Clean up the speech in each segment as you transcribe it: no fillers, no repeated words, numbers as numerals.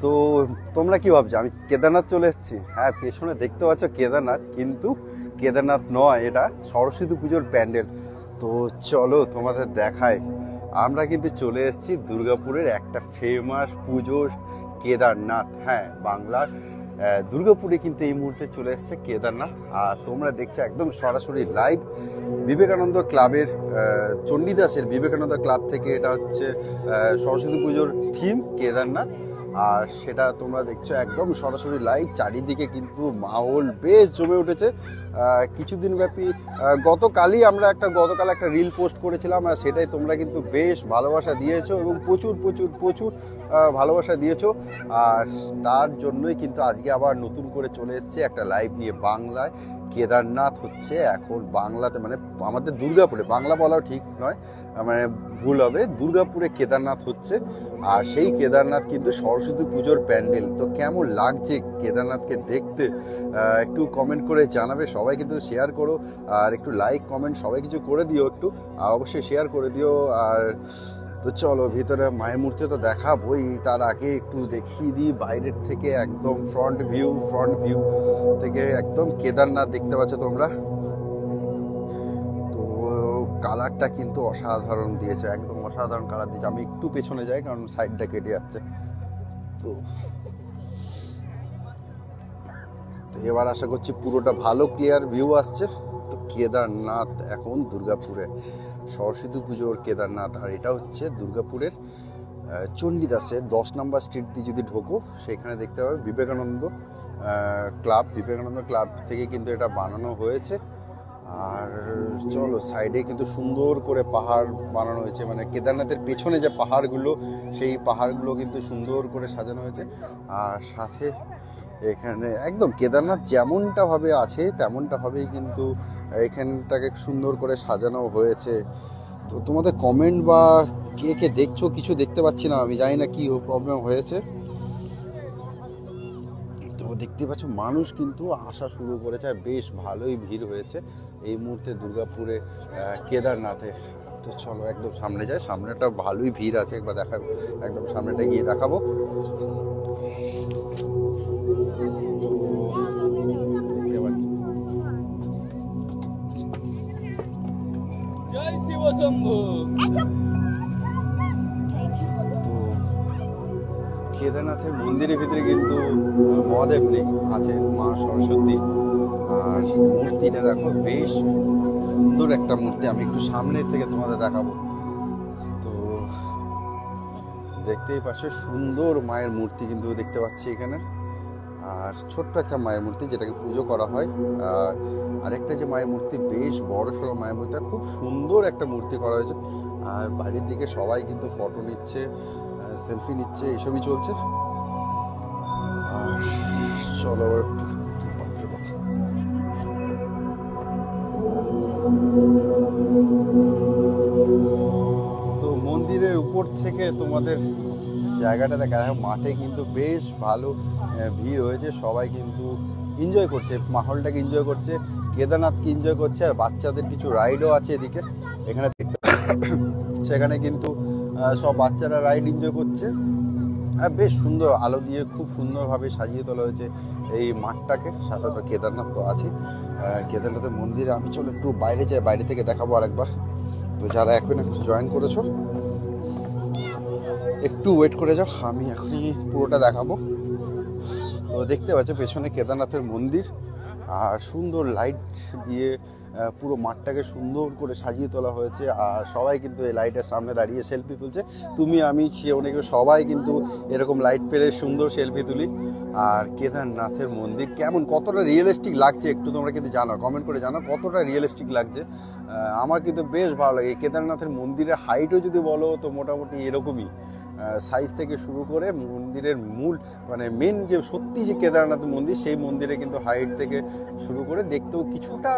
তো তোমরা কি ভাবছো আমি কেদারনাথ চলে এসেছি? হ্যাঁ, পেছনে দেখতে পাচ্ছ কেদারনাথ, কিন্তু কেদারনাথ নয়, এটা সরস্বতী পুজোর প্যান্ডেল। তো চলো তোমাদের দেখায়। আমরা কিন্তু চলে এসেছি দুর্গাপুরের একটা ফেমাস পুজো, কেদারনাথ। হ্যাঁ, বাংলার দুর্গাপুরে কিন্তু এই মুহূর্তে চলে এসেছে কেদারনাথ। আর তোমরা দেখছো একদম সরাসরি লাইভ বিবেকানন্দ ক্লাবের, চণ্ডীদাসের বিবেকানন্দ ক্লাব থেকে। এটা হচ্ছে সরস্বতী পুজোর থিম কেদারনাথ, আর সেটা তোমরা দেখছো একদম সরাসরি লাইভ। চারিদিকে কিন্তু মাহৌল বেশ জমে উঠেছে কিছুদিন ব্যাপী। গতকাল একটা রিল পোস্ট করেছিলাম, আর সেটাই তোমরা কিন্তু বেশ ভালোবাসা দিয়েছো এবং প্রচুর প্রচুর প্রচুর ভালোবাসা দিয়েছো। আর তার জন্যই কিন্তু আজকে আবার নতুন করে চলে এসেছে একটা লাইভ নিয়ে বাংলায়। কেদারনাথ হচ্ছে এখন বাংলাতে, মানে আমাদের দুর্গাপুরে, বাংলা বলাও ঠিক নয়, মানে ভুল হবে, দুর্গাপুরে কেদারনাথ হচ্ছে। আর সেই কেদারনাথ কিন্তু সরস্বতী পুজোর প্যান্ডেল। তো কেমন লাগছে কেদারনাথকে দেখতে একটু কমেন্ট করে জানাবে। সবাই কিন্তু শেয়ার করো, আর একটু লাইক কমেন্ট সবাই কিছু করে দিও একটু, আর অবশ্যই শেয়ার করে দিও। আর তো চলো ভিতরে মায়ের মূর্তি তো দেখাবোই, তার আগে একটু দেখিয়ে দিই বাইরের থেকে একদম ফ্রন্ট ভিউ থেকে একদম কেদারনাথ দেখতে পাচ্ছ তোমরা। তো কালারটা কিন্তু অসাধারণ দিয়েছে, একদম অসাধারণ কালার দিয়েছে। আমি একটু পেছনে যাই কারণ সাইডটা কেটে যাচ্ছে। তো এবার আশা করছি পুরোটা ভালো ক্লিয়ার ভিউ আসছে। তো কেদারনাথ এখন দুর্গাপুরে, সরস্বতী পুজোর কেদারনাথ। আর এটা হচ্ছে দুর্গাপুরের চণ্ডীদাসের 10 নম্বর স্ট্রিট দিয়ে যদি ঢোকো, সেখানে দেখতে পাবে বিবেকানন্দ ক্লাব থেকে কিন্তু এটা বানানো হয়েছে। আর চলো সাইডে কিন্তু সুন্দর করে পাহাড় বানানো হয়েছে, মানে কেদারনাথের পেছনে যে পাহাড়গুলো, সেই পাহাড়গুলো কিন্তু সুন্দর করে সাজানো হয়েছে। আর সাথে এখানে একদম কেদারনাথ যেমনটা ভাবে আছে তেমনটা ভাবেই কিন্তু এখানটাকে সুন্দর করে সাজানো হয়েছে। তো তোমাদের কমেন্ট বা কে কে দেখছো, কিছু দেখতে পাচ্ছি না, আমি জানি না কি প্রবলেম হয়েছে। তো দেখতে পাচ্ছ মানুষ কিন্তু আসা শুরু করেছে, আর বেশ ভালোই ভিড় হয়েছে এই মুহূর্তে দুর্গাপুরে কেদারনাথে। তো চলো একদম সামনে যাই, সামনেটা ভালোই ভিড় আছে, একবার দেখাবো, একদম সামনেটা গিয়ে দেখাবো। কেদারনাথের মন্দিরের ভিতরে কিন্তু মহাদেব নেই, আছেন মা সরস্বতী। আর মূর্তিটা দেখো বেশ সুন্দর একটা মূর্তি, আমি একটু সামনে থেকে তোমাদের দেখাবো। তো দেখতেই পাচ্ছ সুন্দর মায়ের মূর্তি কিন্তু দেখতে পাচ্ছি এখানে। আর ছোট্ট একটা মায়ের মূর্তি যেটাকে পুজো করা হয়। আর আরেকটা যে মায়ের মূর্তি, বেশ বড় সড়ো মায়ের মূর্তিটা, খুব সুন্দর একটা মূর্তি করা হয়েছে। আর বাড়ির দিকে সবাই কিন্তু ফটো নিচ্ছে, সেলফি নিচ্ছে, এসবই চলছে। আর চলো একটু, তো মন্দিরের উপর থেকে তোমাদের জায়গাটা দেখা যায়। মাঠে কিন্তু বেশ ভালো ভিড় হয়েছে, সবাই কিন্তু এনজয় করছে, মাহলটাকে এনজয় করছে, কেদারনাথকে এনজয় করছে। আর বাচ্চাদের কিছু রাইডও আছে এদিকে, এখানে দেখতে সেখানে কিন্তু সব বাচ্চারা রাইড এনজয় করছে। আর বেশ সুন্দর আলো দিয়ে খুব সুন্দরভাবে সাজিয়ে তোলা হয়েছে এই মাঠটাকে। সাথে তো কেদারনাথ তো আছে, কেদারনাথের মন্দিরে। আমি চলো একটু বাইরে যাই, বাইরে থেকে দেখাবো আরেকবার। তো যারা এখন জয়েন করেছো একটু ওয়েট করে যাও, আমি এখনই পুরোটা দেখাবো। তো দেখতে পাচ্ছ পেছনে কেদারনাথের মন্দির, আর সুন্দর লাইট দিয়ে পুরো মাঠটাকে সুন্দর করে সাজিয়ে তোলা হয়েছে। আর সবাই কিন্তু এই লাইটের সামনে দাঁড়িয়ে সেলফি তুলছে। তুমি, আমি, অনেকে সবাই কিন্তু এরকম লাইট পেলে সুন্দর সেলফি তুলি। আর কেদারনাথের মন্দির কেমন, কতটা রিয়েলিস্টিক লাগছে একটু তোমরা কিন্তু জানো, কমেন্ট করে জানো কতটা রিয়েলিস্টিক লাগছে। আমার কিন্তু বেশ ভালো লাগে। কেদারনাথের মন্দিরের হাইটও যদি বলো তো মোটামুটি এরকমই সাইজ থেকে শুরু করে মন্দিরের মূল, মানে মেন যে সত্যি যে কেদারনাথ মন্দির, সেই মন্দিরে কিন্তু হাইট থেকে শুরু করে দেখতেও কিছুটা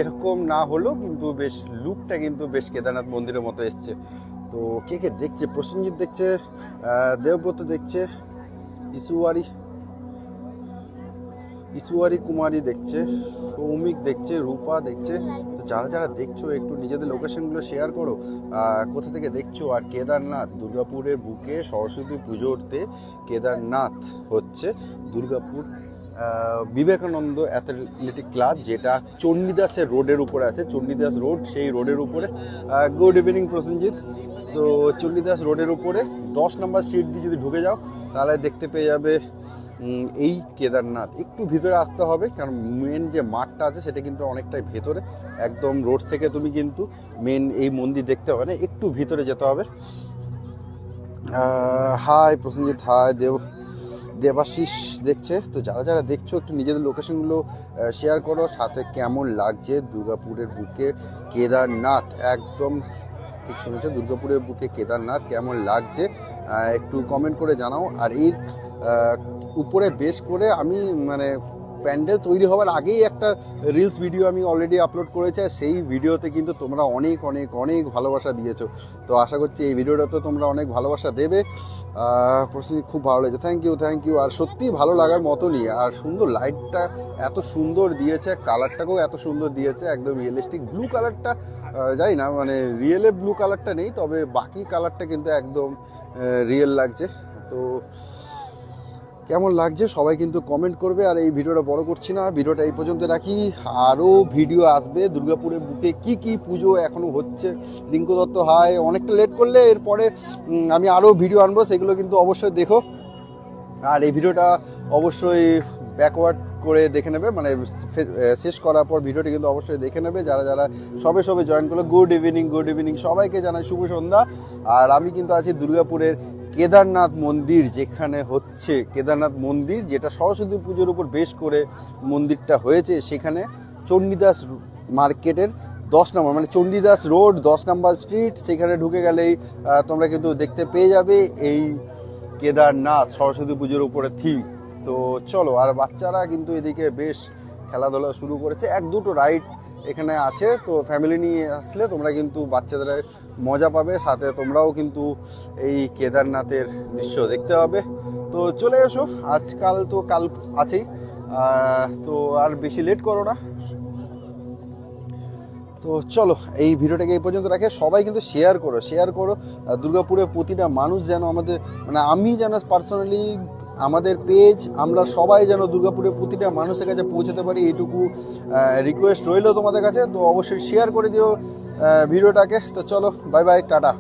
এরকম না হলেও কিন্তু বেশ লুকটা কিন্তু বেশ কেদারনাথ মন্দিরের মতো এসছে। তো কে কে দেখছে, প্রসেনজিৎ দেখছে, দেবব্রত দেখছে, ইসুয়ারি, ইসুয়ারি কুমারী দেখছে, সৌমিক দেখছে, রূপা দেখছে। তো যারা যারা দেখছো একটু নিজেদের লোকেশনগুলো শেয়ার করো, কোথা থেকে দেখছো। আর কেদারনাথ দুর্গাপুরের বুকে সরস্বতী পুজোতে কেদারনাথ হচ্ছে দুর্গাপুর বিবেকানন্দ অ্যাথলেটিক ক্লাব, যেটা চণ্ডীদাসের রোডের উপরে আছে। চণ্ডীদাস রোড, সেই রোডের উপরে। Good evening Prosenjit. তো চণ্ডীদাস রোডের উপরে 10 নম্বর স্ট্রিট দিয়ে যদি ঢুকে যাও তাহলে দেখতে পেয়ে যাবে এই কেদারনাথ। একটু ভিতরে আসতে হবে, কারণ মেন যে মাঠটা আছে সেটা কিন্তু অনেকটাই ভেতরে, একদম রোড থেকে তুমি কিন্তু মেন এই মন্দির দেখতে হবে না, একটু ভিতরে যেতে হবে। হাই প্রসেনজিৎ, হাই দেবাশিস দেখছে। তো যারা যারা দেখছো একটু নিজেদের লোকেশনগুলো শেয়ার করো, সাথে কেমন লাগছে দুর্গাপুরের বুকে কেদারনাথ। একদম ঠিক শুনেছো, দুর্গাপুরের বুকে কেদারনাথ কেমন লাগছে একটু কমেন্ট করে জানাও। আর এর উপরে বেশ করে আমি মানে প্যান্ডেল তৈরি হওয়ার আগেই একটা রিলস ভিডিও আমি অলরেডি আপলোড করেছি, আর সেই ভিডিওতে কিন্তু তোমরা অনেক অনেক অনেক ভালোবাসা দিয়েছো। তো আশা করছি এই ভিডিওটাতে তোমরা অনেক ভালোবাসা দেবে। প্রশ্ন খুব ভালো লেগেছে, থ্যাংক ইউ। আর সত্যি ভালো লাগার মতনই, আর সুন্দর লাইটটা এত সুন্দর দিয়েছে, কালারটাকেও এত সুন্দর দিয়েছে, একদম রিয়েলিস্টিক ব্লু কালারটা। যাই না মানে রিয়েলে ব্লু কালারটা নেই, তবে বাকি কালারটা কিন্তু একদম রিয়েল লাগছে। তো কেমন লাগছে সবাই কিন্তু কমেন্ট করবে। আর এই ভিডিওটা বড় করছি না, ভিডিওটা এই পর্যন্ত রাখি। আরও ভিডিও আসবে দুর্গাপুরের বুকে কি কি পুজো এখনও হচ্ছে। রিঙ্কু দত্ত হাই, অনেকটা লেট করলে এরপরে আমি আরও ভিডিও আনবো, সেগুলো কিন্তু অবশ্যই দেখো। আর এই ভিডিওটা অবশ্যই ব্যাকওয়ার্ড করে দেখে নেবে, মানে শেষ করার পর ভিডিওটি কিন্তু অবশ্যই দেখে নেবে যারা যারা সবে জয়েন করলো। গুড ইভিনিং সবাইকে জানাই শুভ সন্ধ্যা। আর আমি কিন্তু আছি দুর্গাপুরের কেদারনাথ মন্দির, যেখানে হচ্ছে কেদারনাথ মন্দির, যেটা সরস্বতী পুজোর উপর বেশ করে মন্দিরটা হয়েছে। সেখানে চণ্ডীদাস মার্কেটের 10 নম্বর মানে চণ্ডীদাস রোড 10 নম্বর স্ট্রিট, সেখানে ঢুকে গেলেই তোমরা কিন্তু দেখতে পেয়ে যাবে এই কেদারনাথ সরস্বতী পুজোর উপরে থিম। তো চলো, আর বাচ্চারা কিন্তু এদিকে বেশ খেলাধুলা শুরু করেছে, 1-2টো রাইড এখানে আছে। তো ফ্যামিলি নিয়ে আসলে তোমরা কিন্তু বাচ্চাদের মজা পাবে, সাথে তোমরাও কিন্তু এই কেদারনাথের দৃশ্য দেখতে পাবে। তো চলে এসো, আজকাল তো কাল আছেই, তো আর বেশি লেট করো না। তো চলো এই ভিডিওটাকে এই পর্যন্ত রাখে, সবাই কিন্তু শেয়ার করো। দুর্গাপুরের প্রতিটা মানুষ যেন আমাদের মানে আমি যেন পার্সোনালি আমাদের পেজ আমরা সবাই যেন দুর্গাপুরের প্রতিটা মানুষের কাছে পৌঁছাতে পারি, এইটুকু রিকোয়েস্ট রইল তোমাদের কাছে। তো অবশ্যই শেয়ার করে দিও ভিডিওটাকে। তো চলো, বাই বাই, টাটা।